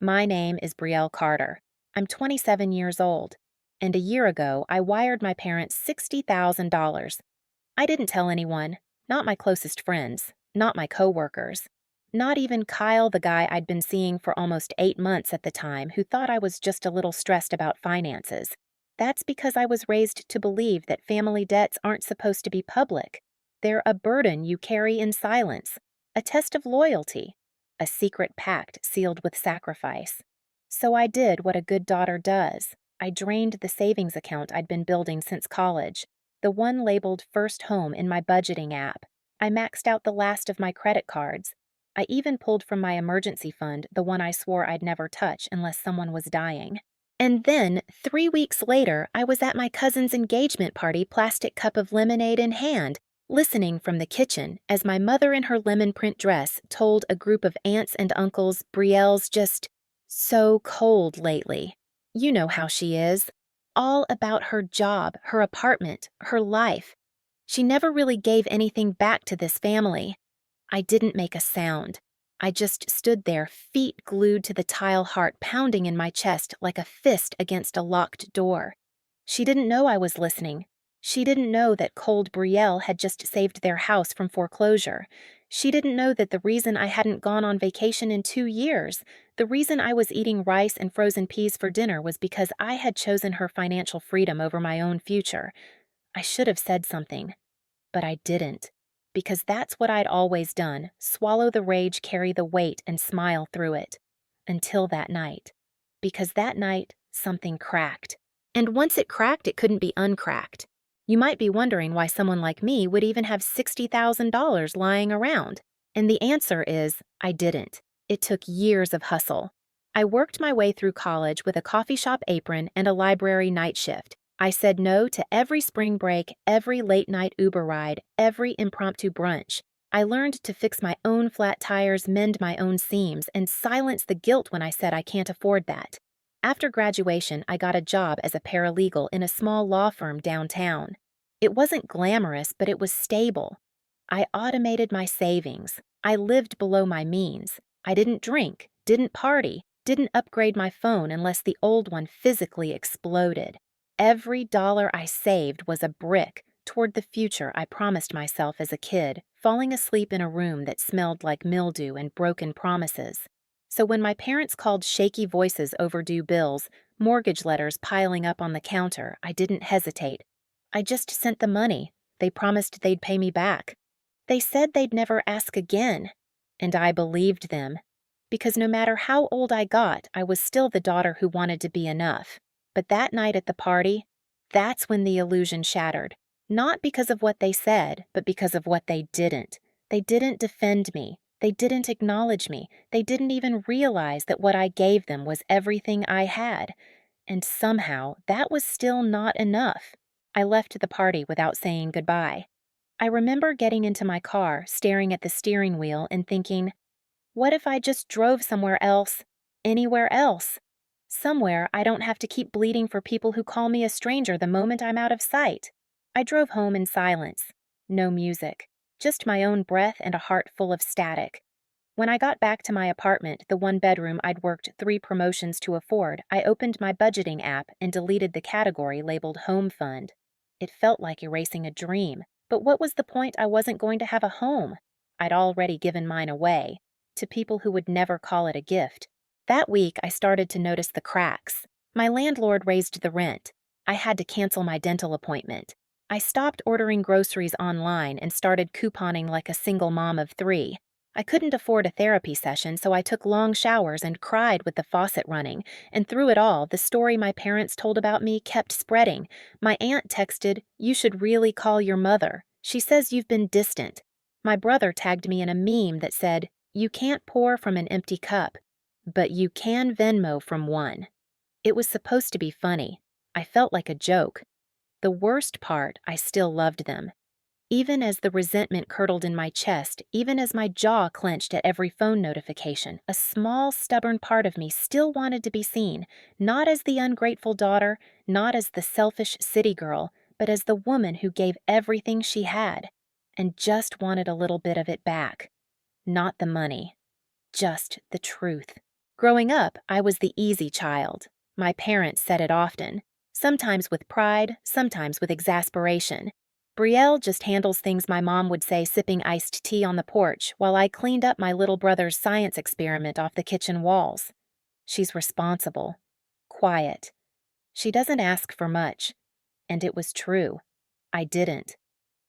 My name is Brielle Carter. I'm 27 years old, and a year ago I wired my parents $60,000. I didn't tell anyone, not my closest friends, not my coworkers, not even Kyle, the guy I'd been seeing for almost 8 months at the time, who thought I was just a little stressed about finances. That's because I was raised to believe that family debts aren't supposed to be public. They're a burden you carry in silence, a test of loyalty, a secret pact sealed with sacrifice. So I did what a good daughter does. I drained the savings account I'd been building since college, the one labeled First Home in my budgeting app. I maxed out the last of my credit cards. I even pulled from my emergency fund the one I swore I'd never touch unless someone was dying. And then, 3 weeks later, I was at my cousin's engagement party, plastic cup of lemonade in hand, listening from the kitchen as my mother in her lemon print dress told a group of aunts and uncles Brielle's just so cold lately. You know how she is. All about her job, her apartment, her life. She never really gave anything back to this family. I didn't make a sound. I just stood there, feet glued to the tile, heart pounding in my chest like a fist against a locked door. She didn't know I was listening. She didn't know that cold Brielle had just saved their house from foreclosure. She didn't know that the reason I hadn't gone on vacation in 2 years, the reason I was eating rice and frozen peas for dinner, was because I had chosen her financial freedom over my own future. I should have said something, but I didn't. Because that's what I'd always done, swallow the rage, carry the weight, and smile through it. Until that night. Because that night, something cracked. And once it cracked, it couldn't be uncracked. You might be wondering why someone like me would even have $60,000 lying around. And the answer is, I didn't. It took years of hustle. I worked my way through college with a coffee shop apron and a library night shift. I said no to every spring break, every late-night Uber ride, every impromptu brunch. I learned to fix my own flat tires, mend my own seams, and silence the guilt when I said I can't afford that. After graduation, I got a job as a paralegal in a small law firm downtown. It wasn't glamorous, but it was stable. I automated my savings. I lived below my means. I didn't drink, didn't party, didn't upgrade my phone unless the old one physically exploded. Every dollar I saved was a brick toward the future I promised myself as a kid, falling asleep in a room that smelled like mildew and broken promises. So when my parents called shaky voices overdue bills, mortgage letters piling up on the counter, I didn't hesitate. I just sent the money. They promised they'd pay me back. They said they'd never ask again. And I believed them. Because no matter how old I got, I was still the daughter who wanted to be enough. But that night at the party, that's when the illusion shattered. Not because of what they said, but because of what they didn't. They didn't defend me. They didn't acknowledge me. They didn't even realize that what I gave them was everything I had. And somehow, that was still not enough. I left the party without saying goodbye. I remember getting into my car, staring at the steering wheel and thinking, what if I just drove somewhere else? Anywhere else? Somewhere I don't have to keep bleeding for people who call me a stranger the moment I'm out of sight. I drove home in silence. No music. Just my own breath and a heart full of static. When I got back to my apartment, the one bedroom I'd worked 3 promotions to afford, I opened my budgeting app and deleted the category labeled Home Fund. It felt like erasing a dream. But what was the point? I wasn't going to have a home. I'd already given mine away. To people who would never call it a gift. That week, I started to notice the cracks. My landlord raised the rent. I had to cancel my dental appointment. I stopped ordering groceries online and started couponing like a single mom of 3. I couldn't afford a therapy session, so I took long showers and cried with the faucet running. And through it all, the story my parents told about me kept spreading. My aunt texted, "You should really call your mother. She says you've been distant." My brother tagged me in a meme that said, "You can't pour from an empty cup. But you can Venmo from one." It was supposed to be funny. I felt like a joke. The worst part, I still loved them. Even as the resentment curdled in my chest, even as my jaw clenched at every phone notification, a small, stubborn part of me still wanted to be seen, not as the ungrateful daughter, not as the selfish city girl, but as the woman who gave everything she had, and just wanted a little bit of it back. Not the money, just the truth. Growing up, I was the easy child. My parents said it often, sometimes with pride, sometimes with exasperation. Brielle just handles things my mom would say sipping iced tea on the porch while I cleaned up my little brother's science experiment off the kitchen walls. She's responsible, quiet. She doesn't ask for much. And it was true. I didn't.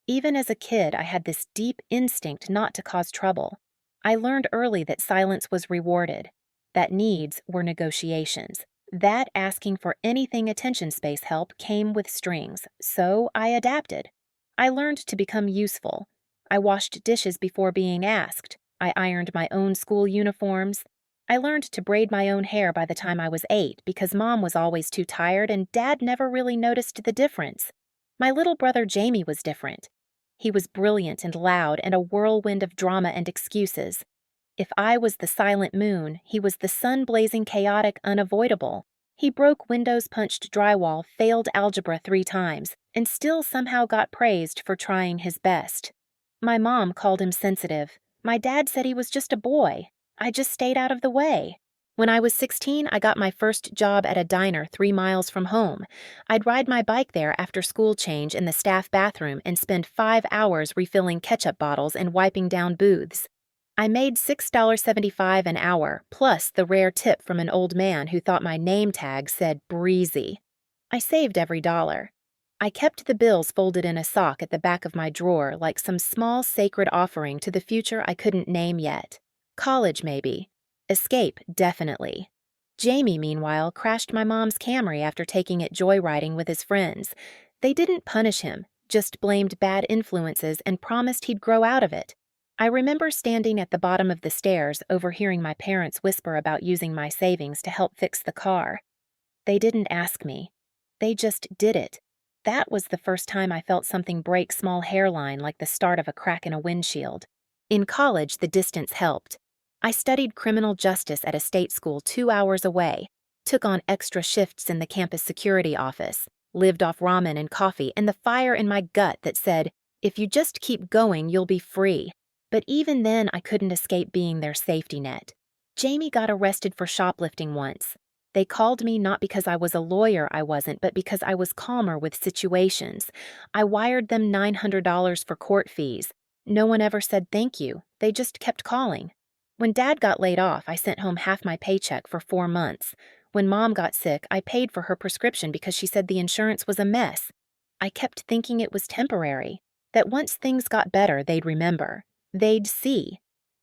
Even as a kid, I had this deep instinct not to cause trouble. I learned early that silence was rewarded, that needs were negotiations, that asking for anything attention space help came with strings, so I adapted. I learned to become useful. I washed dishes before being asked. I ironed my own school uniforms. I learned to braid my own hair by the time I was 8 because Mom was always too tired and Dad never really noticed the difference. My little brother Jamie was different. He was brilliant and loud and a whirlwind of drama and excuses. If I was the silent moon, he was the sun-blazing chaotic unavoidable. He broke windows-punched drywall, failed algebra 3 times, and still somehow got praised for trying his best. My mom called him sensitive. My dad said he was just a boy. I just stayed out of the way. When I was 16, I got my first job at a diner 3 miles from home. I'd ride my bike there after school change in the staff bathroom and spend 5 hours refilling ketchup bottles and wiping down booths. I made $6.75 an hour, plus the rare tip from an old man who thought my name tag said breezy. I saved every dollar. I kept the bills folded in a sock at the back of my drawer like some small sacred offering to the future I couldn't name yet. College, maybe. Escape, definitely. Jamie, meanwhile, crashed my mom's Camry after taking it joyriding with his friends. They didn't punish him, just blamed bad influences and promised he'd grow out of it. I remember standing at the bottom of the stairs, overhearing my parents whisper about using my savings to help fix the car. They didn't ask me. They just did it. That was the first time I felt something break small hairline like the start of a crack in a windshield. In college, the distance helped. I studied criminal justice at a state school 2 hours away, took on extra shifts in the campus security office, lived off ramen and coffee and the fire in my gut that said, if you just keep going, you'll be free. But even then, I couldn't escape being their safety net. Jamie got arrested for shoplifting once. They called me not because I was a lawyer, I wasn't, but because I was calmer with situations. I wired them $900 for court fees. No one ever said thank you. They just kept calling. When Dad got laid off, I sent home half my paycheck for 4 months. When Mom got sick, I paid for her prescription because she said the insurance was a mess. I kept thinking it was temporary, that once things got better, they'd remember. They'd see.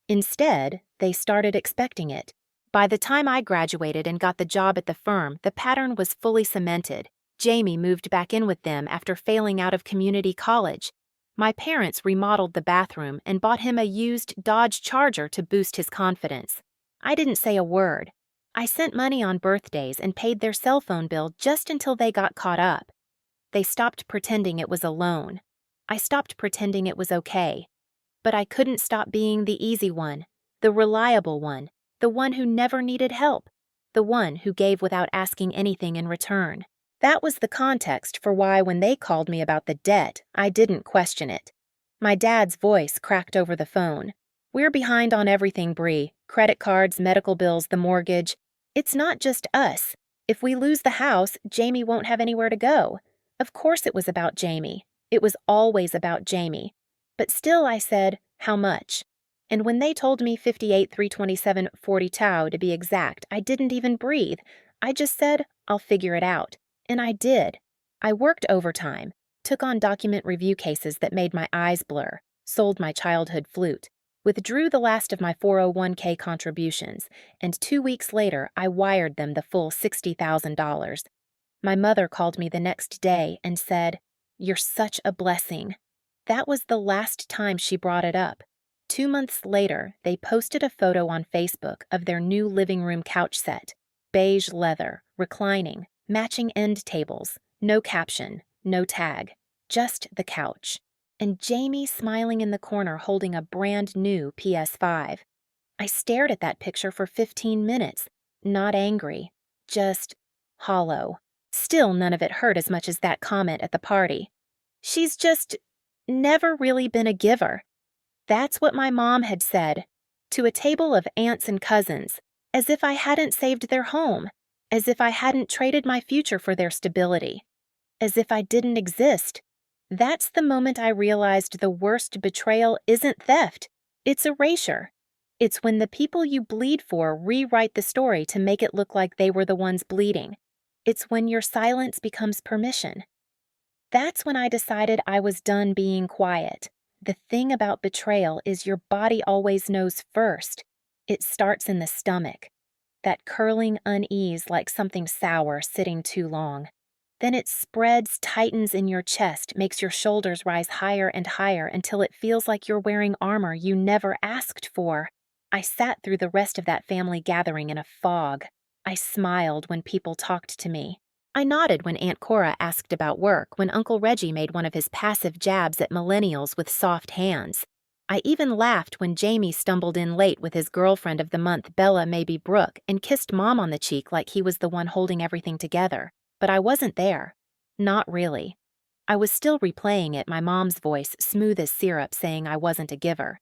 Instead, they started expecting it. By the time I graduated and got the job at the firm, the pattern was fully cemented. Jamie moved back in with them after failing out of community college. My parents remodeled the bathroom and bought him a used Dodge Charger to boost his confidence. I didn't say a word. I sent money on birthdays and paid their cell phone bill just until they got caught up. They stopped pretending it was a loan. I stopped pretending it was okay. But I couldn't stop being the easy one, the reliable one, the one who never needed help, the one who gave without asking anything in return. That was the context for why when they called me about the debt, I didn't question it. My dad's voice cracked over the phone. We're behind on everything, Bree. Credit cards, medical bills, the mortgage. It's not just us. If we lose the house, Jamie won't have anywhere to go. Of course it was about Jamie. It was always about Jamie. But still I said, how much? And when they told me 58, 327, 40 tau to be exact, I didn't even breathe. I just said, I'll figure it out. And I did. I worked overtime, took on document review cases that made my eyes blur, sold my childhood flute, withdrew the last of my 401k contributions, and 2 weeks later I wired them the full $60,000. My mother called me the next day and said, "You're such a blessing." That was the last time she brought it up. 2 months later, they posted a photo on Facebook of their new living room couch set. Beige leather, reclining, matching end tables, no caption, no tag, just the couch. And Jamie smiling in the corner holding a brand new PS5. I stared at that picture for 15 minutes, not angry, just hollow. Still none of it hurt as much as that comment at the party. She's just never really been a giver. That's what my mom had said. To a table of aunts and cousins. as if I hadn't saved their home, as if I hadn't traded my future for their stability, as if I didn't exist. That's the moment I realized the worst betrayal isn't theft, it's erasure. It's when the people you bleed for rewrite the story to make it look like they were the ones bleeding. It's when your silence becomes permission. That's when I decided I was done being quiet. The thing about betrayal is your body always knows first. It starts in the stomach, that curling unease like something sour sitting too long. Then it spreads, tightens in your chest, makes your shoulders rise higher and higher until it feels like you're wearing armor you never asked for. I sat through the rest of that family gathering in a fog. I smiled when people talked to me. I nodded when Aunt Cora asked about work, when Uncle Reggie made one of his passive jabs at millennials with soft hands. I even laughed when Jamie stumbled in late with his girlfriend of the month, Bella Maybe Brooke, and kissed Mom on the cheek like he was the one holding everything together. But I wasn't there. Not really. I was still replaying it, my mom's voice smooth as syrup saying I wasn't a giver.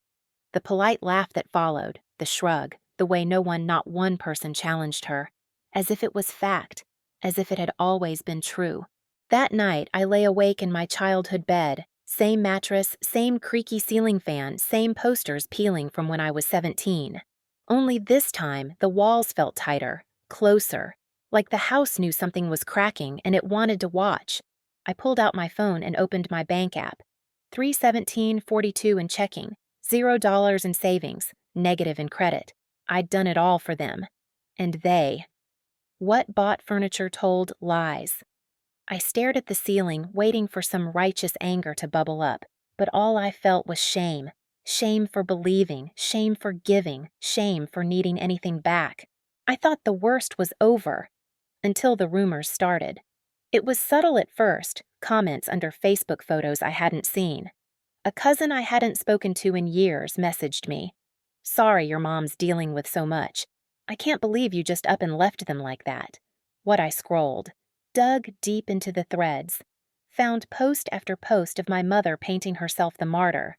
The polite laugh that followed, the shrug, the way not one person challenged her. As if it was fact, as if it had always been true. That night, I lay awake in my childhood bed, same mattress, same creaky ceiling fan, same posters peeling from when I was 17. Only this time, the walls felt tighter, closer, like the house knew something was cracking and it wanted to watch. I pulled out my phone and opened my bank app. $317.42 in checking, $0 in savings, negative in credit. I'd done it all for them. And they. What bought furniture told lies. I stared at the ceiling, waiting for some righteous anger to bubble up, but all I felt was shame. Shame for believing, shame for giving, shame for needing anything back. I thought the worst was over, until the rumors started. It was subtle at first, comments under Facebook photos I hadn't seen. A cousin I hadn't spoken to in years messaged me. "Sorry your mom's dealing with so much. I can't believe you just up and left them like that." What I scrolled. Dug deep into the threads. Found post after post of my mother painting herself the martyr.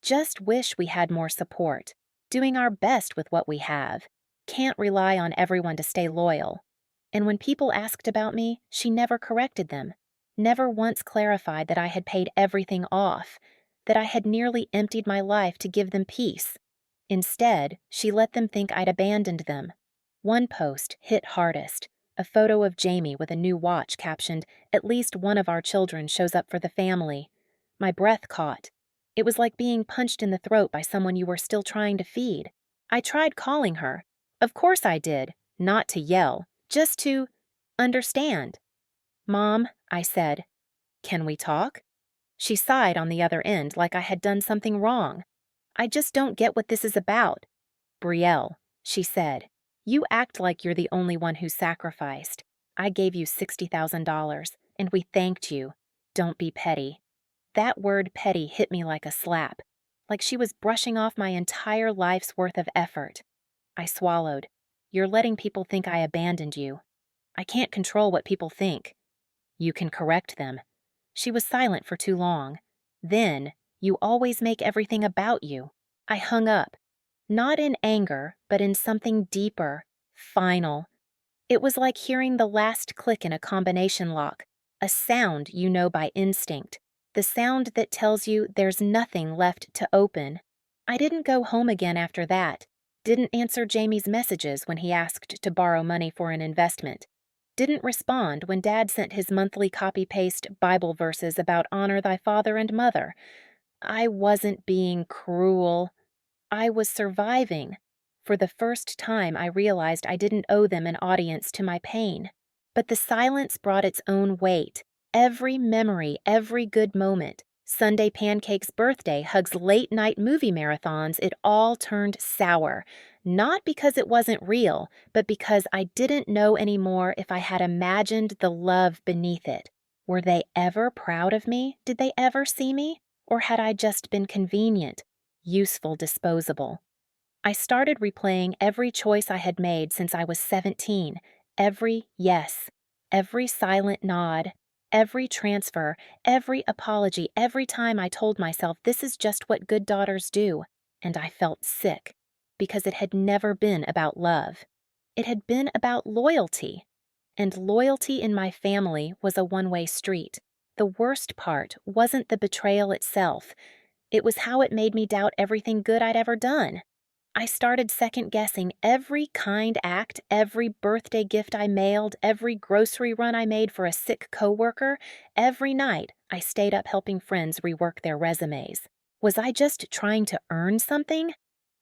Just wish we had more support. Doing our best with what we have. Can't rely on everyone to stay loyal. And when people asked about me, she never corrected them. Never once clarified that I had paid everything off. That I had nearly emptied my life to give them peace. Instead, she let them think I'd abandoned them. One post hit hardest. A photo of Jamie with a new watch captioned, "At least one of our children shows up for the family." My breath caught. It was like being punched in the throat by someone you were still trying to feed. I tried calling her. Of course I did. Not to yell, just to understand. "Mom," I said, "can we talk?" She sighed on the other end like I had done something wrong. "I just don't get what this is about." "Brielle," she said, "you act like you're the only one who sacrificed. I gave you $60,000, and we thanked you. Don't be petty." That word petty hit me like a slap, like she was brushing off my entire life's worth of effort. I swallowed. "You're letting people think I abandoned you." "I can't control what people think." "You can correct them." She was silent for too long. Then, "You always make everything about you." I hung up. Not in anger, but in something deeper, final. It was like hearing the last click in a combination lock, a sound you know by instinct, the sound that tells you there's nothing left to open. I didn't go home again after that, didn't answer Jamie's messages when he asked to borrow money for an investment, didn't respond when Dad sent his monthly copy-paste Bible verses about honor thy father and mother. I wasn't being cruel. I was surviving. For the first time, I realized I didn't owe them an audience to my pain. But the silence brought its own weight. Every memory, every good moment, Sunday Pancake's birthday, Hug's late-night movie marathons, it all turned sour. Not because it wasn't real, but because I didn't know anymore if I had imagined the love beneath it. Were they ever proud of me? Did they ever see me? Or had I just been convenient, useful, disposable? I started replaying every choice I had made since I was 17, every yes, every silent nod, every transfer, every apology, every time I told myself this is just what good daughters do, and I felt sick, because it had never been about love. It had been about loyalty. And loyalty in my family was a one-way street. The worst part wasn't the betrayal itself. It was how it made me doubt everything good I'd ever done. I started second-guessing every kind act, every birthday gift I mailed, every grocery run I made for a sick coworker. Every night, I stayed up helping friends rework their resumes. Was I just trying to earn something?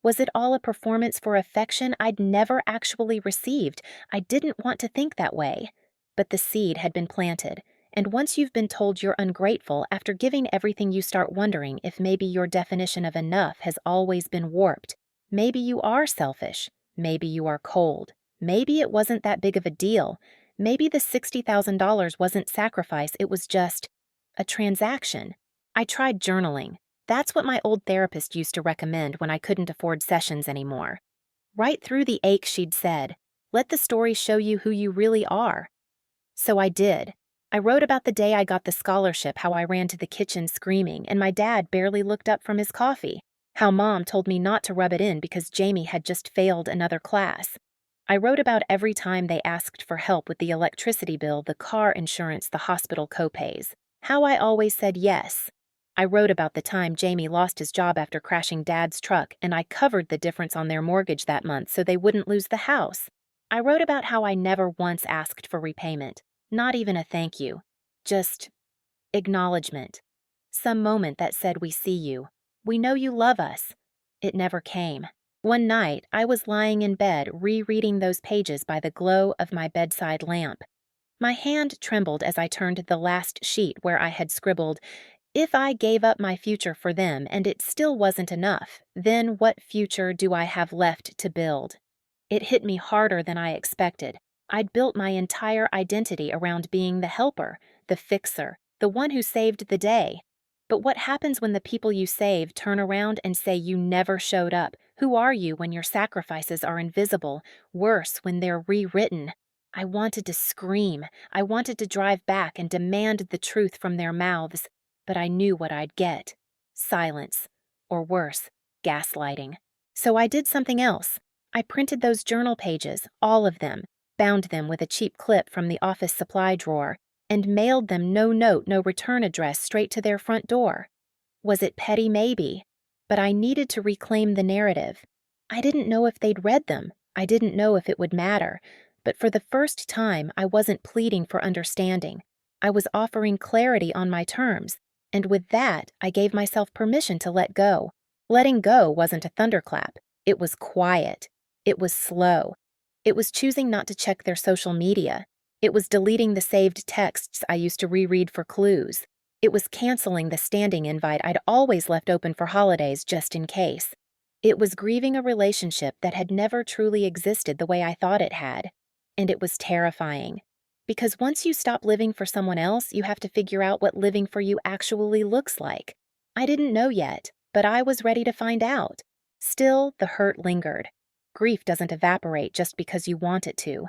Was it all a performance for affection I'd never actually received? I didn't want to think that way. But the seed had been planted, and once you've been told you're ungrateful, after giving everything, you start wondering if maybe your definition of enough has always been warped. Maybe you are selfish. Maybe you are cold. Maybe it wasn't that big of a deal. Maybe the $60,000 wasn't sacrifice, it was just a transaction. I tried journaling. That's what my old therapist used to recommend when I couldn't afford sessions anymore. Right through the ache, she'd said, "Let the story show you who you really are." So I did. I wrote about the day I got the scholarship, how I ran to the kitchen screaming, and my dad barely looked up from his coffee. How Mom told me not to rub it in because Jamie had just failed another class. I wrote about every time they asked for help with the electricity bill, the car insurance, the hospital copays. How I always said yes. I wrote about the time Jamie lost his job after crashing Dad's truck, and I covered the difference on their mortgage that month so they wouldn't lose the house. I wrote about how I never once asked for repayment, not even a thank you, just acknowledgement. Some moment that said, "We see you. We know you love us." It never came. One night, I was lying in bed rereading those pages by the glow of my bedside lamp. My hand trembled as I turned the last sheet where I had scribbled, "If I gave up my future for them and it still wasn't enough, then what future do I have left to build?" It hit me harder than I expected. I'd built my entire identity around being the helper, the fixer, the one who saved the day. But what happens when the people you save turn around and say you never showed up? Who are you when your sacrifices are invisible? Worse, when they're rewritten. I wanted to scream. I wanted to drive back and demand the truth from their mouths. But I knew what I'd get. Silence. Or worse, gaslighting. So I did something else. I printed those journal pages, all of them, bound them with a cheap clip from the office supply drawer, and mailed them no note, no return address straight to their front door. Was it petty? Maybe. But I needed to reclaim the narrative. I didn't know if they'd read them. I didn't know if it would matter. But for the first time, I wasn't pleading for understanding. I was offering clarity on my terms. And with that, I gave myself permission to let go. Letting go wasn't a thunderclap. It was quiet. It was slow. It was choosing not to check their social media. It was deleting the saved texts I used to reread for clues. It was canceling the standing invite I'd always left open for holidays just in case. It was grieving a relationship that had never truly existed the way I thought it had. And it was terrifying. Because once you stop living for someone else, you have to figure out what living for you actually looks like. I didn't know yet, but I was ready to find out. Still, the hurt lingered. Grief doesn't evaporate just because you want it to.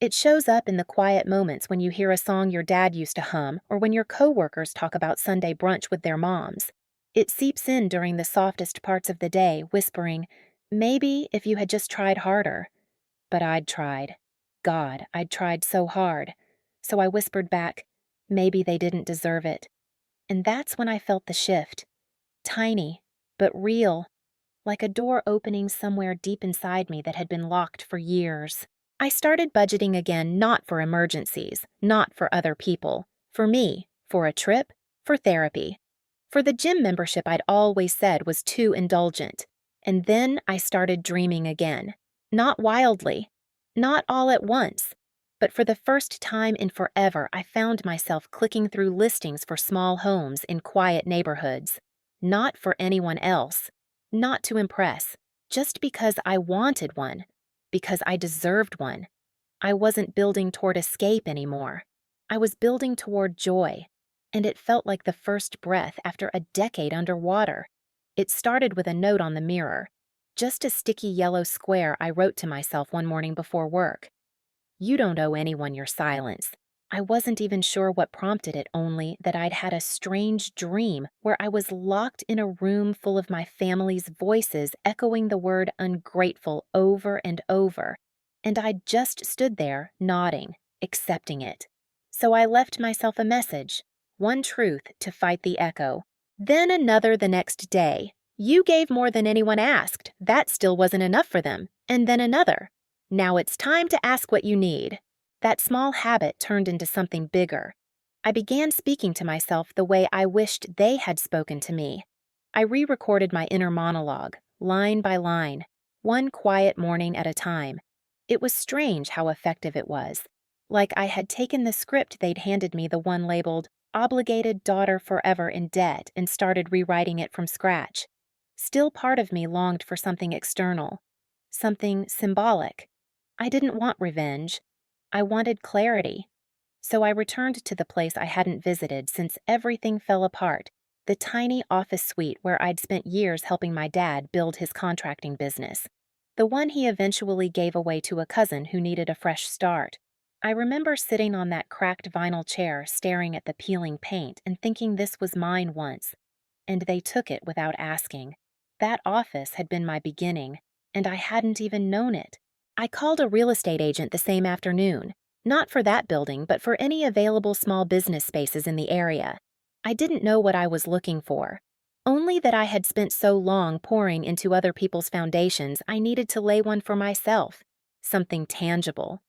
It shows up in the quiet moments when you hear a song your dad used to hum or when your coworkers talk about Sunday brunch with their moms. It seeps in during the softest parts of the day, whispering, "Maybe if you had just tried harder." But I'd tried. God, I'd tried so hard. So I whispered back, "Maybe they didn't deserve it." And that's when I felt the shift. Tiny, but real. Like a door opening somewhere deep inside me that had been locked for years. I started budgeting again, not for emergencies, not for other people. For me, for a trip, for therapy. For the gym membership I'd always said was too indulgent. And then I started dreaming again. Not wildly. Not all at once. But for the first time in forever, I found myself clicking through listings for small homes in quiet neighborhoods. Not for anyone else. Not to impress. Just because I wanted one. Because I deserved one. I wasn't building toward escape anymore. I was building toward joy. And it felt like the first breath after a decade underwater. It started with a note on the mirror. Just a sticky yellow square I wrote to myself one morning before work. "You don't owe anyone your silence." I wasn't even sure what prompted it, only that I'd had a strange dream where I was locked in a room full of my family's voices echoing the word ungrateful over and over. And I just stood there, nodding, accepting it. So I left myself a message, one truth to fight the echo. Then another the next day. You gave more than anyone asked. That still wasn't enough for them. And then another. Now it's time to ask what you need. That small habit turned into something bigger. I began speaking to myself the way I wished they had spoken to me. I re-recorded my inner monologue, line by line, one quiet morning at a time. It was strange how effective it was. Like I had taken the script they'd handed me, the one labeled, "Obligated Daughter Forever in Debt," and started rewriting it from scratch. Still, part of me longed for something external, something symbolic. I didn't want revenge. I wanted clarity. So I returned to the place I hadn't visited since everything fell apart, the tiny office suite where I'd spent years helping my dad build his contracting business. The one he eventually gave away to a cousin who needed a fresh start. I remember sitting on that cracked vinyl chair staring at the peeling paint and thinking this was mine once. And they took it without asking. That office had been my beginning, and I hadn't even known it. I called a real estate agent the same afternoon, not for that building, but for any available small business spaces in the area. I didn't know what I was looking for. Only that I had spent so long pouring into other people's foundations, I needed to lay one for myself. Something tangible.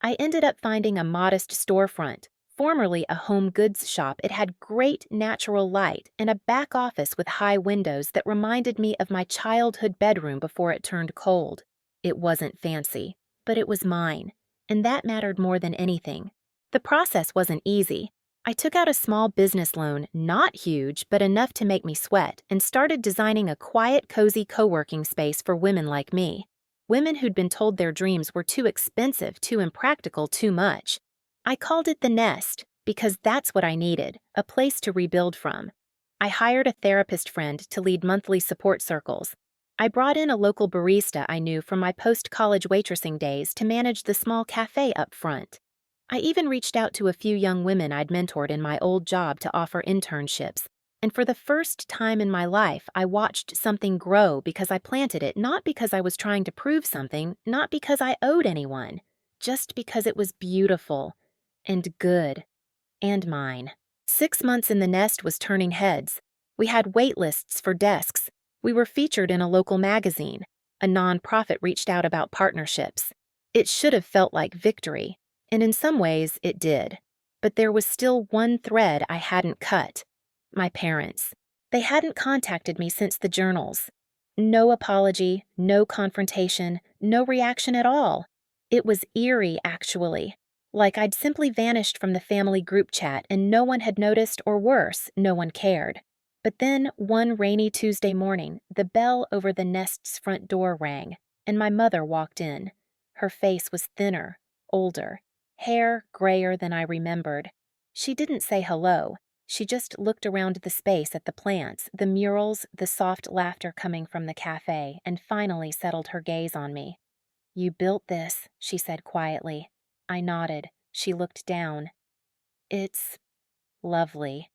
I ended up finding a modest storefront. Formerly a home goods shop, it had great natural light and a back office with high windows that reminded me of my childhood bedroom before it turned cold. It wasn't fancy, but it was mine, and that mattered more than anything. The process wasn't easy. I took out a small business loan, not huge, but enough to make me sweat, and started designing a quiet, cozy co-working space for women like me. Women who'd been told their dreams were too expensive, too impractical, too much. I called it The Nest because that's what I needed, a place to rebuild from. I hired a therapist friend to lead monthly support circles. I brought in a local barista I knew from my post-college waitressing days to manage the small cafe up front. I even reached out to a few young women I'd mentored in my old job to offer internships. And for the first time in my life, I watched something grow because I planted it, not because I was trying to prove something, not because I owed anyone, just because it was beautiful. And good. And mine. 6 months in the Nest was turning heads. We had wait lists for desks. We were featured in a local magazine. A nonprofit reached out about partnerships. It should have felt like victory, and in some ways it did. But there was still one thread I hadn't cut. My parents. They hadn't contacted me since the journals. No apology, no confrontation, no reaction at all. It was eerie, actually. Like I'd simply vanished from the family group chat and no one had noticed, or worse, no one cared. But then, one rainy Tuesday morning, the bell over the Nest's front door rang, and my mother walked in. Her face was thinner, older, hair grayer than I remembered. She didn't say hello. She just looked around the space at the plants, the murals, the soft laughter coming from the cafe, and finally settled her gaze on me. "You built this," she said quietly. I nodded. She looked down. "It's lovely."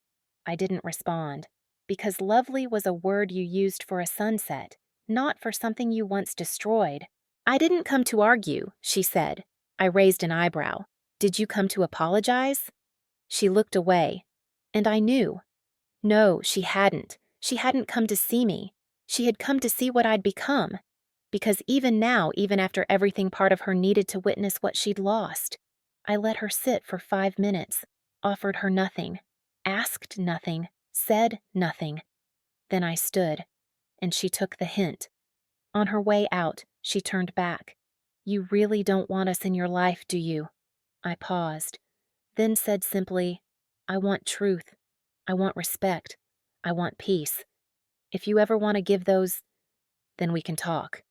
I didn't respond, because lovely was a word you used for a sunset, not for something you once destroyed. "I didn't come to argue," she said. I raised an eyebrow. "Did you come to apologize?" She looked away, and I knew. No, she hadn't. She hadn't come to see me. She had come to see what I'd become. Because even now, even after everything part of her needed to witness what she'd lost, I let her sit for 5 minutes, offered her nothing, asked nothing, said nothing. Then I stood, and she took the hint. On her way out, she turned back. "You really don't want us in your life, do you?" I paused, then said simply, "I want truth. I want respect. I want peace. If you ever want to give those, then we can talk."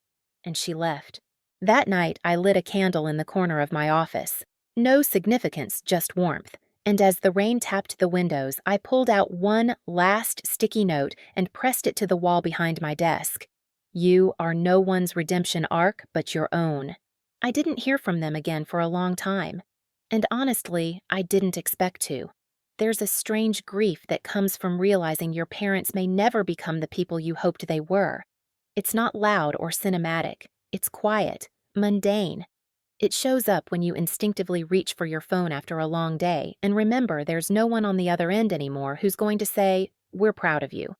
And she left. That night, I lit a candle in the corner of my office. No significance, just warmth. And as the rain tapped the windows, I pulled out one last sticky note and pressed it to the wall behind my desk. "You are no one's redemption arc but your own." I didn't hear from them again for a long time. And honestly, I didn't expect to. There's a strange grief that comes from realizing your parents may never become the people you hoped they were. It's not loud or cinematic. It's quiet, mundane. It shows up when you instinctively reach for your phone after a long day and remember there's no one on the other end anymore who's going to say, "We're proud of you."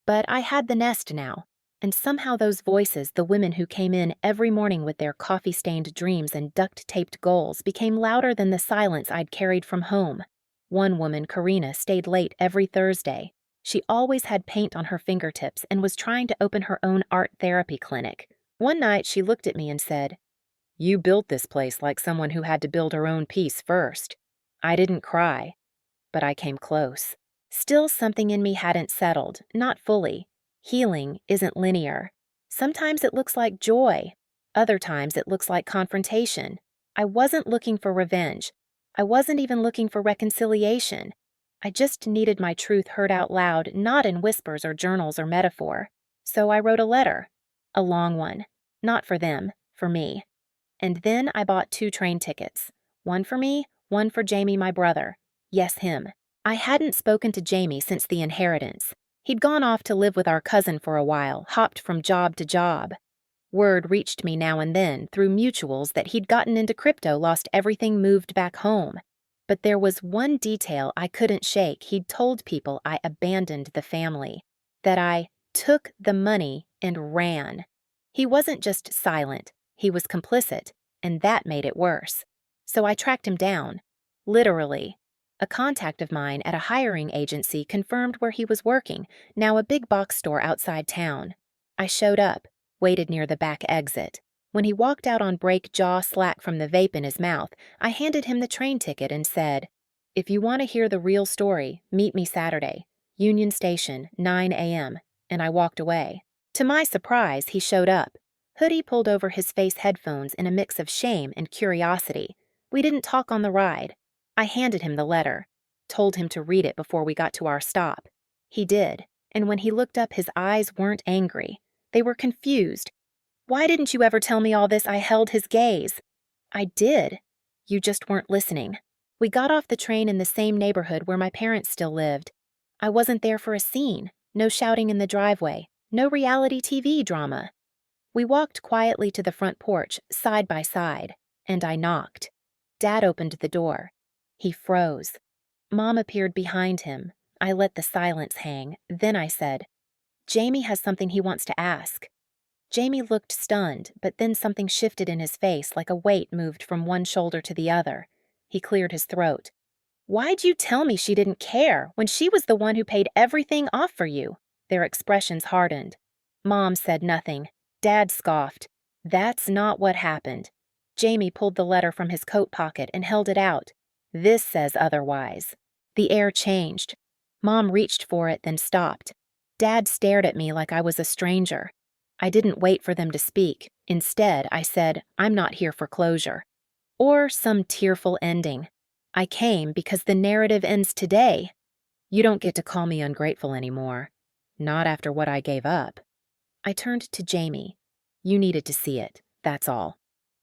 But I had the nest now, and somehow those voices, the women who came in every morning with their coffee-stained dreams and duct-taped goals, became louder than the silence I'd carried from home. One woman, Karina, stayed late every Thursday. She always had paint on her fingertips and was trying to open her own art therapy clinic. One night she looked at me and said, "You built this place like someone who had to build her own peace first." I didn't cry, but I came close. Still, something in me hadn't settled, not fully. Healing isn't linear. Sometimes it looks like joy. Other times it looks like confrontation. I wasn't looking for revenge. I wasn't even looking for reconciliation. I just needed my truth heard out loud, not in whispers or journals or metaphor. So I wrote a letter. A long one. Not for them, for me. And then I bought 2 train tickets. One for me, one for Jamie, my brother. Yes, him. I hadn't spoken to Jamie since the inheritance. He'd gone off to live with our cousin for a while, hopped from job to job. Word reached me now and then, through mutuals, that he'd gotten into crypto, lost everything, moved back home. But there was one detail I couldn't shake. He'd told people I abandoned the family, that I took the money and ran. He wasn't just silent, he was complicit, and that made it worse. So I tracked him down. Literally. A contact of mine at a hiring agency confirmed where he was working, now a big box store outside town. I showed up, waited near the back exit. When he walked out on break, jaw slack from the vape in his mouth, I handed him the train ticket and said, "If you want to hear the real story, meet me Saturday, Union Station, 9 a.m., and I walked away. To my surprise, he showed up. Hoodie pulled over his face, headphones in a mix of shame and curiosity. We didn't talk on the ride. I handed him the letter, told him to read it before we got to our stop. He did, and when he looked up, his eyes weren't angry. They were confused. "Why didn't you ever tell me all this?" I held his gaze. "I did. You just weren't listening." We got off the train in the same neighborhood where my parents still lived. I wasn't there for a scene, no shouting in the driveway, no reality TV drama. We walked quietly to the front porch, side by side, and I knocked. Dad opened the door. He froze. Mom appeared behind him. I let the silence hang. Then I said, "Jamie has something he wants to ask." Jamie looked stunned, but then something shifted in his face, like a weight moved from one shoulder to the other. He cleared his throat. "Why'd you tell me she didn't care when she was the one who paid everything off for you?" Their expressions hardened. Mom said nothing. Dad scoffed. "That's not what happened." Jamie pulled the letter from his coat pocket and held it out. "This says otherwise." The air changed. Mom reached for it, then stopped. Dad stared at me like I was a stranger. I didn't wait for them to speak. Instead, I said, "I'm not here for closure." Or some tearful ending. I came because the narrative ends today. You don't get to call me ungrateful anymore. Not after what I gave up. I turned to Jamie. You needed to see it, that's all.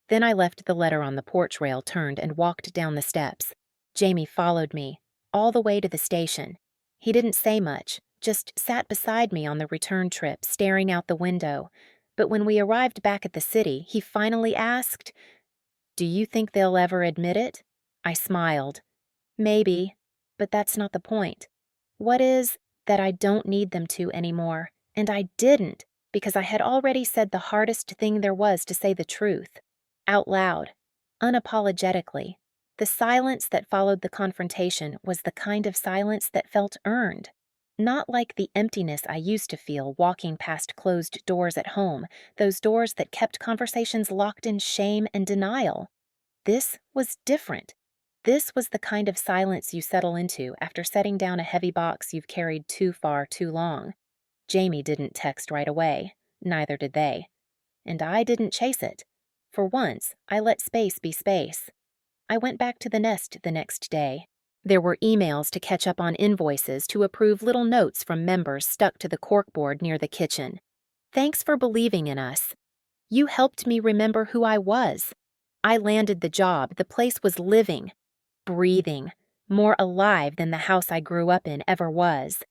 Then I left the letter on the porch rail, turned, and walked down the steps. Jamie followed me, all the way to the station. He didn't say much, just sat beside me on the return trip, staring out the window. But when we arrived back at the city, he finally asked, "Do you think they'll ever admit it?" I smiled. "Maybe, but that's not the point. What is, that I don't need them to anymore. And I didn't, because I had already said the hardest thing there was to say the truth. Out loud, unapologetically. The silence that followed the confrontation was the kind of silence that felt earned. Not like the emptiness I used to feel walking past closed doors at home, those doors that kept conversations locked in shame and denial. This was different. This was the kind of silence you settle into after setting down a heavy box you've carried too far too long. Jamie didn't text right away. Neither did they. And I didn't chase it. For once, I let space be space. I went back to the nest the next day. There were emails to catch up on invoices, to approve, little notes from members stuck to the corkboard near the kitchen. "Thanks for believing in us. You helped me remember who I was." I landed the job. The place was living, breathing, more alive than the house I grew up in ever was.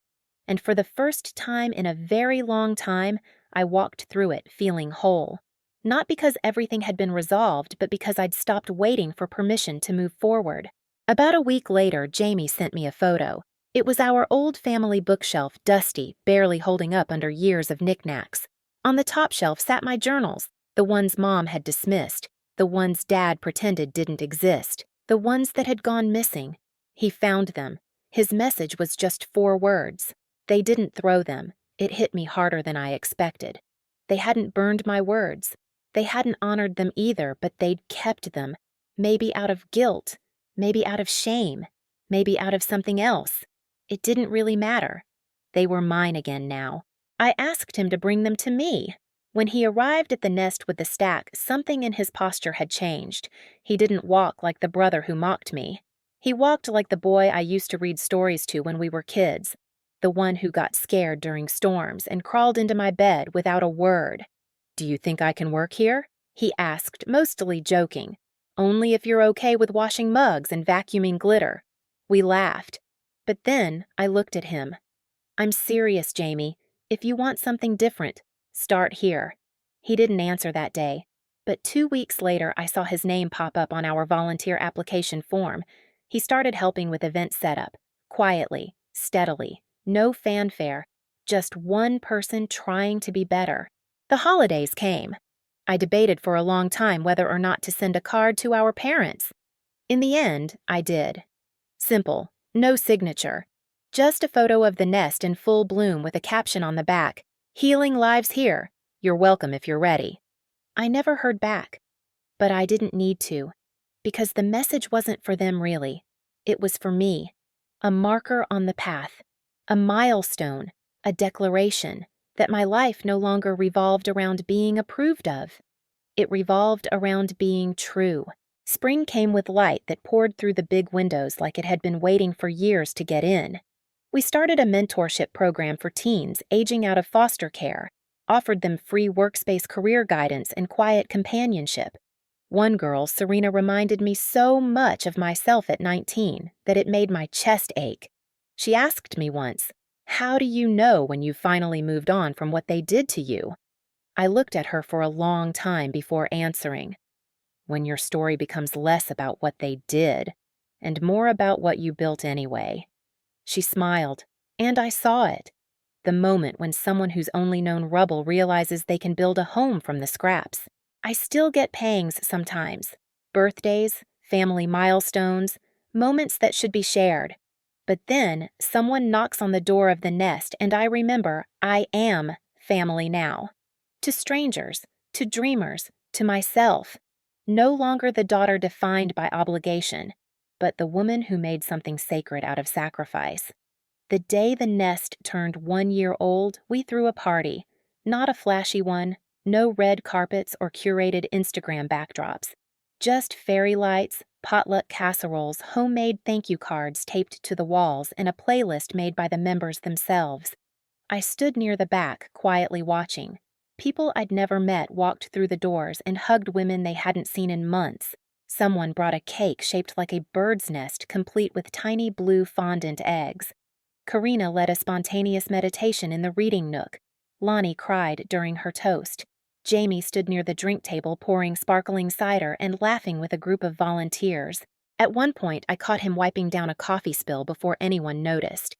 And for the first time in a very long time, I walked through it feeling whole. Not because everything had been resolved, but because I'd stopped waiting for permission to move forward. About a week later, Jamie sent me a photo. It was our old family bookshelf, dusty, barely holding up under years of knickknacks. On the top shelf sat my journals, the ones Mom had dismissed, the ones Dad pretended didn't exist, the ones that had gone missing. He found them. His message was just 4 words. They didn't throw them. It hit me harder than I expected. They hadn't burned my words. They hadn't honored them either, but they'd kept them. Maybe out of guilt. Maybe out of shame. Maybe out of something else. It didn't really matter. They were mine again now. I asked him to bring them to me. When he arrived at the nest with the stack, something in his posture had changed. He didn't walk like the brother who mocked me. He walked like the boy I used to read stories to when we were kids, the one who got scared during storms and crawled into my bed without a word. "Do you think I can work here?" he asked, mostly joking. "Only if you're okay with washing mugs and vacuuming glitter." We laughed. But then I looked at him. "I'm serious, Jamie. If you want something different, start here." He didn't answer that day, but 2 weeks later I saw his name pop up on our volunteer application form. He started helping with event setup, quietly, steadily, no fanfare, just one person trying to be better. The holidays came. I debated for a long time whether or not to send a card to our parents. In the end, I did. Simple, no signature. Just a photo of the nest in full bloom with a caption on the back, "Healing lives here. You're welcome if you're ready." I never heard back, but I didn't need to, because the message wasn't for them really. It was for me, a marker on the path, a milestone, a declaration that my life no longer revolved around being approved of. It revolved around being true. Spring came with light that poured through the big windows like it had been waiting for years to get in. We started a mentorship program for teens aging out of foster care, offered them free workspace career guidance and quiet companionship. One girl, Serena, reminded me so much of myself at 19 that it made my chest ache. She asked me once, "How do you know when you've finally moved on from what they did to you?" I looked at her for a long time before answering. "When your story becomes less about what they did and more about what you built anyway." She smiled, and I saw it. The moment when someone who's only known rubble realizes they can build a home from the scraps. I still get pangs sometimes. Birthdays, family milestones, moments that should be shared. But then someone knocks on the door of the nest and I remember I am family now. To strangers, to dreamers, to myself. No longer the daughter defined by obligation, but the woman who made something sacred out of sacrifice. The day the nest turned 1 year old, we threw a party. Not a flashy one, no red carpets or curated Instagram backdrops. Just fairy lights, potluck casseroles, homemade thank you cards taped to the walls, and a playlist made by the members themselves. I stood near the back, quietly watching. People I'd never met walked through the doors and hugged women they hadn't seen in months. Someone brought a cake shaped like a bird's nest, complete with tiny blue fondant eggs. Karina led a spontaneous meditation in the reading nook. Lonnie cried during her toast. Jamie stood near the drink table pouring sparkling cider and laughing with a group of volunteers. At one point, I caught him wiping down a coffee spill before anyone noticed.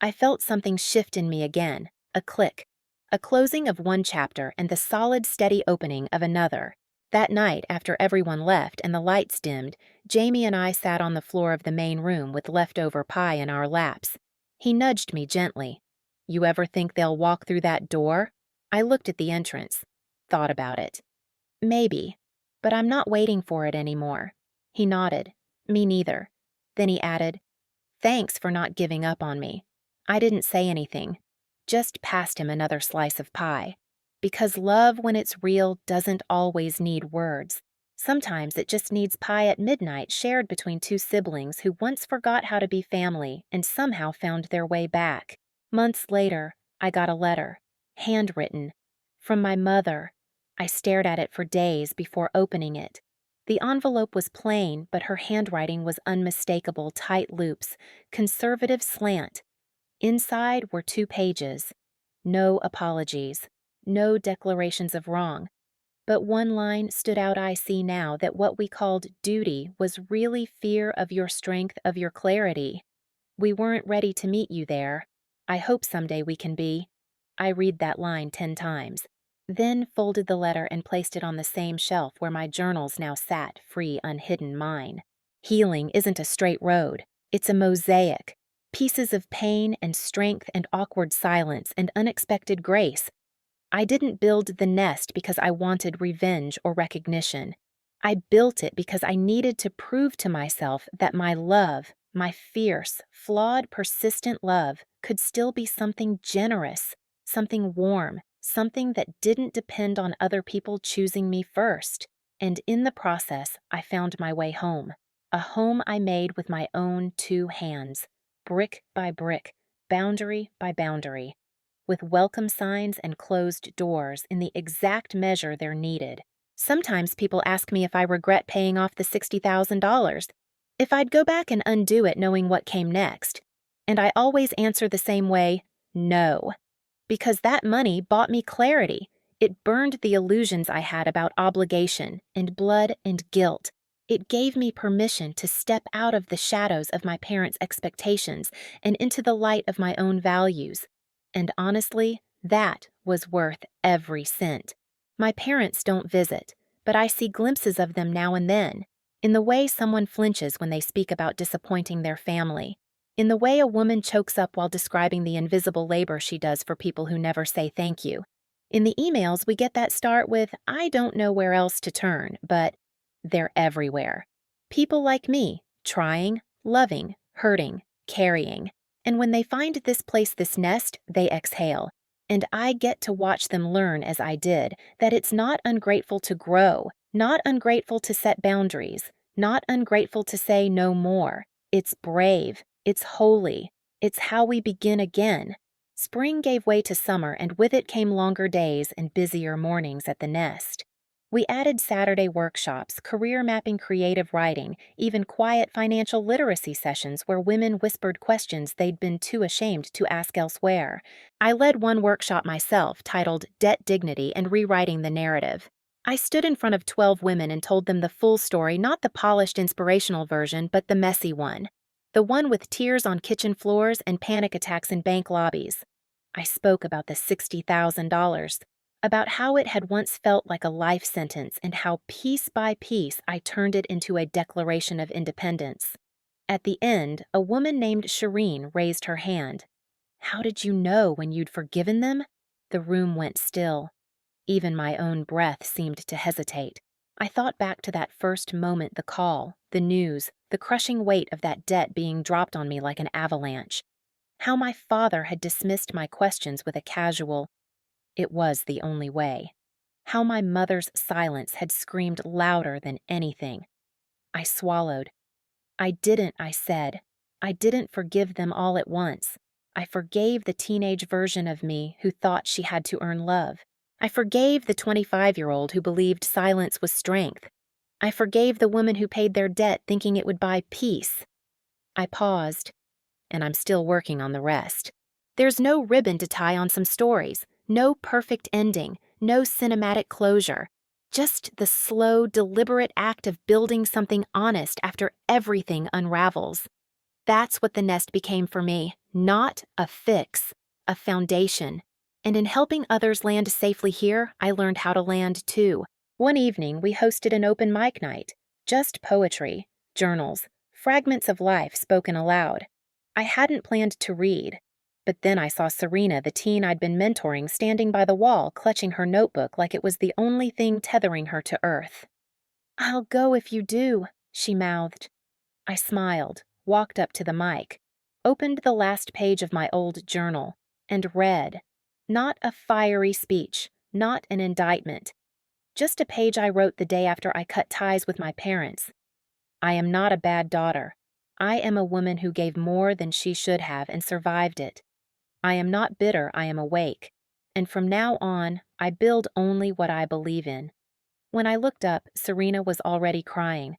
I felt something shift in me again, a click. A closing of one chapter and the solid, steady opening of another. That night, after everyone left and the lights dimmed, Jamie and I sat on the floor of the main room with leftover pie in our laps. He nudged me gently. "You ever think they'll walk through that door?" I looked at the entrance. Thought about it. "Maybe, but I'm not waiting for it anymore." He nodded. "Me neither." Then he added, "Thanks for not giving up on me." I didn't say anything. Just passed him another slice of pie. Because love, when it's real, doesn't always need words. Sometimes it just needs pie at midnight shared between 2 siblings who once forgot how to be family and somehow found their way back. Months later, I got a letter, handwritten, from my mother. I stared at it for days before opening it. The envelope was plain, but her handwriting was unmistakable, tight loops, conservative slant. Inside were 2 pages. No apologies. No declarations of wrong. But one line stood out. I see now that what we called duty was really fear of your strength, of your clarity. We weren't ready to meet you there. I hope someday we can be. I read that line 10 times, then folded the letter and placed it on the same shelf where my journals now sat, free, unhidden mine. Healing isn't a straight road. It's a mosaic. Pieces of pain and strength and awkward silence and unexpected grace. I didn't build the nest because I wanted revenge or recognition. I built it because I needed to prove to myself that my love, my fierce, flawed, persistent love, could still be something generous, something warm, something that didn't depend on other people choosing me first. And in the process, I found my way home. A home I made with my own 2 hands, brick by brick, boundary by boundary, with welcome signs and closed doors in the exact measure they're needed. Sometimes people ask me if I regret paying off the $60,000, if I'd go back and undo it knowing what came next. And I always answer the same way, no. Because that money bought me clarity. It burned the illusions I had about obligation and blood and guilt. It gave me permission to step out of the shadows of my parents' expectations and into the light of my own values. And honestly, that was worth every cent. My parents don't visit, but I see glimpses of them now and then, in the way someone flinches when they speak about disappointing their family, in the way a woman chokes up while describing the invisible labor she does for people who never say thank you. In the emails, we get that start with, I don't know where else to turn, but they're everywhere. People like me, trying, loving, hurting, carrying. And when they find this place, this nest, they exhale. And I get to watch them learn as I did, that it's not ungrateful to grow, not ungrateful to set boundaries, not ungrateful to say no more. It's brave, it's holy, it's how we begin again. Spring gave way to summer, and with it came longer days and busier mornings at the nest. We added Saturday workshops, career mapping, creative writing, even quiet financial literacy sessions where women whispered questions they'd been too ashamed to ask elsewhere. I led one workshop myself titled Debt Dignity and Rewriting the Narrative. I stood in front of 12 women and told them the full story, not the polished inspirational version, but the messy one. The one with tears on kitchen floors and panic attacks in bank lobbies. I spoke about the $60,000. About how it had once felt like a life sentence and how piece by piece I turned it into a declaration of independence. At the end, a woman named Shireen raised her hand. How did you know when you'd forgiven them? The room went still. Even my own breath seemed to hesitate. I thought back to that first moment, the call, the news, the crushing weight of that debt being dropped on me like an avalanche. How my father had dismissed my questions with a casual, "It was the only way." How my mother's silence had screamed louder than anything. I swallowed. I said. I didn't forgive them all at once. I forgave the teenage version of me who thought she had to earn love. I forgave the 25-year-old who believed silence was strength. I forgave the woman who paid their debt thinking it would buy peace. I paused, and I'm still working on the rest. There's no ribbon to tie on some stories, no perfect ending, no cinematic closure. Just the slow, deliberate act of building something honest after everything unravels. That's what the nest became for me, not a fix, a foundation. And in helping others land safely here, I learned how to land too. One evening, we hosted an open mic night. Just poetry, journals, fragments of life spoken aloud. I hadn't planned to read. But then I saw Serena, the teen I'd been mentoring, standing by the wall, clutching her notebook like it was the only thing tethering her to earth. "I'll go if you do," she mouthed. I smiled, walked up to the mic, opened the last page of my old journal, and read. Not a fiery speech, not an indictment. Just a page I wrote the day after I cut ties with my parents. I am not a bad daughter. I am a woman who gave more than she should have and survived it. I am not bitter, I am awake. And from now on, I build only what I believe in. When I looked up, Serena was already crying.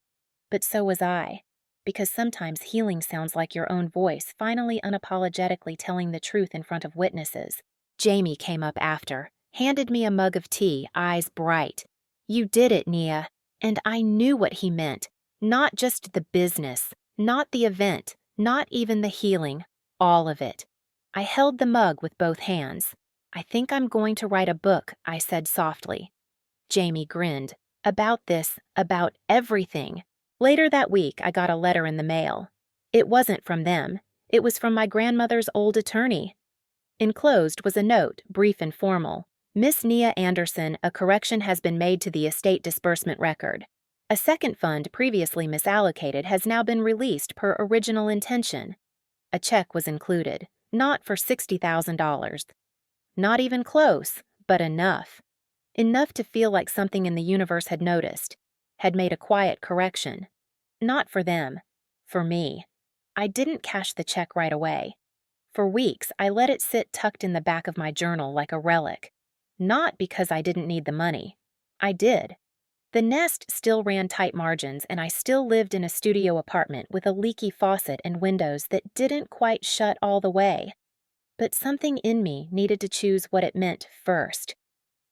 But so was I. Because sometimes healing sounds like your own voice finally unapologetically telling the truth in front of witnesses. Jamie came up after, handed me a mug of tea, eyes bright. You did it, Nia. And I knew what he meant. Not just the business, not the event, not even the healing, all of it. I held the mug with both hands. I think I'm going to write a book, I said softly. Jamie grinned. About this, about everything. Later that week, I got a letter in the mail. It wasn't from them. It was from my grandmother's old attorney. Enclosed was a note, brief and formal. Miss Nia Anderson, a correction has been made to the estate disbursement record. A second fund previously misallocated has now been released per original intention. A check was included, not for $60,000. Not even close, but enough. Enough to feel like something in the universe had noticed, had made a quiet correction. Not for them, for me. I didn't cash the check right away. For weeks, I let it sit tucked in the back of my journal like a relic. Not because I didn't need the money. I did. The nest still ran tight margins, and I still lived in a studio apartment with a leaky faucet and windows that didn't quite shut all the way. But something in me needed to choose what it meant first.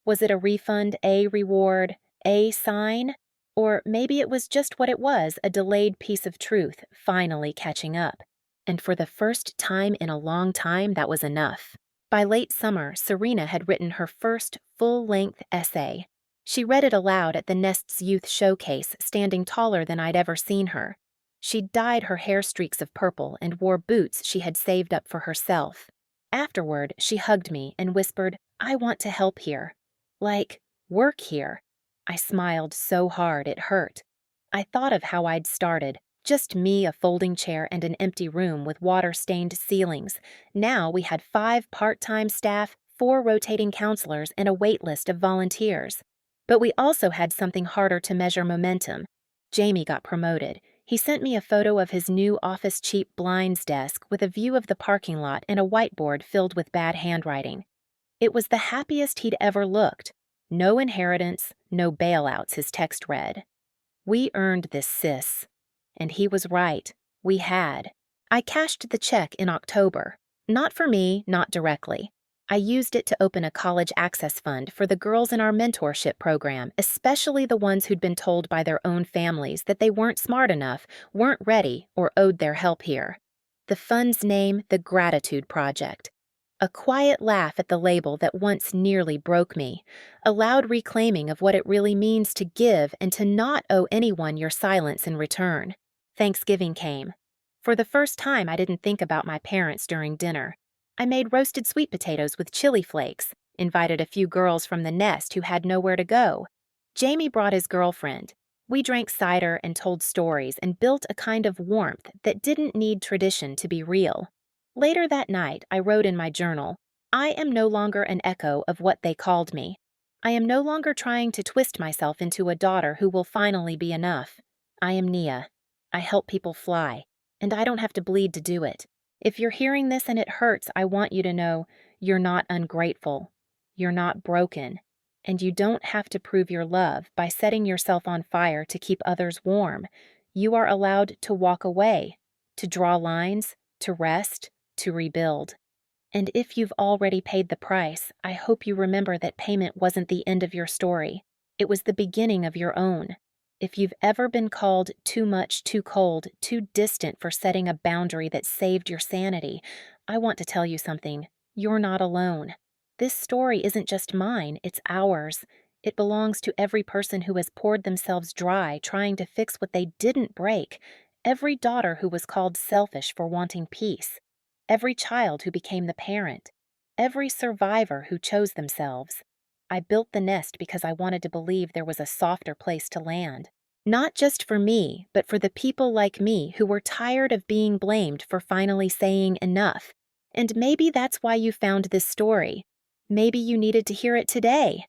Was it a refund, a reward, a sign? Or maybe it was just what it was, a delayed piece of truth finally catching up. And for the first time in a long time, that was enough. By late summer, Serena had written her first full-length essay. She read it aloud at the Nest's youth showcase, standing taller than I'd ever seen her. She'd dyed her hair streaks of purple and wore boots she had saved up for herself. Afterward, she hugged me and whispered, "I want to help here. Like, work here." I smiled so hard it hurt. I thought of how I'd started. Just me, a folding chair, and an empty room with water-stained ceilings. Now we had 5 part-time staff, 4 rotating counselors, and a wait list of volunteers. But we also had something harder to measure momentum. Jamie got promoted. He sent me a photo of his new office cheap blinds desk with a view of the parking lot and a whiteboard filled with bad handwriting. It was the happiest he'd ever looked. No inheritance, no bailouts, his text read. We earned this, sis. And he was right. We had. I cashed the check in October. Not for me, not directly. I used it to open a college access fund for the girls in our mentorship program, especially the ones who'd been told by their own families that they weren't smart enough, weren't ready, or owed their help here. The fund's name, the Gratitude Project. A quiet laugh at the label that once nearly broke me. A loud reclaiming of what it really means to give and to not owe anyone your silence in return. Thanksgiving came. For the first time, I didn't think about my parents during dinner. I made roasted sweet potatoes with chili flakes, invited a few girls from the nest who had nowhere to go. Jamie brought his girlfriend. We drank cider and told stories and built a kind of warmth that didn't need tradition to be real. Later that night, I wrote in my journal, "I am no longer an echo of what they called me. I am no longer trying to twist myself into a daughter who will finally be enough. I am Nia. I help people fly, and I don't have to bleed to do it. If you're hearing this and it hurts, I want you to know you're not ungrateful. You're not broken. And you don't have to prove your love by setting yourself on fire to keep others warm. You are allowed to walk away, to draw lines, to rest, to rebuild. And if you've already paid the price, I hope you remember that payment wasn't the end of your story. It was the beginning of your own. If you've ever been called too much, too cold, too distant for setting a boundary that saved your sanity, I want to tell you something. You're not alone. This story isn't just mine, it's ours. It belongs to every person who has poured themselves dry trying to fix what they didn't break, every daughter who was called selfish for wanting peace, every child who became the parent, every survivor who chose themselves. I built the nest because I wanted to believe there was a softer place to land. Not just for me, but for the people like me who were tired of being blamed for finally saying enough. And maybe that's why you found this story. Maybe you needed to hear it today.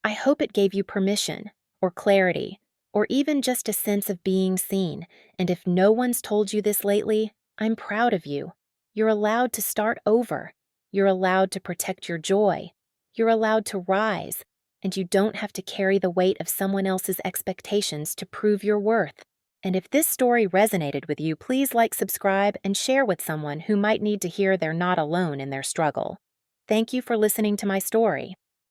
I hope it gave you permission, or clarity, or even just a sense of being seen. And if no one's told you this lately, I'm proud of you. You're allowed to start over. You're allowed to protect your joy. You're allowed to rise, and you don't have to carry the weight of someone else's expectations to prove your worth. And if this story resonated with you, please like, subscribe, and share with someone who might need to hear they're not alone in their struggle. Thank you for listening to my story.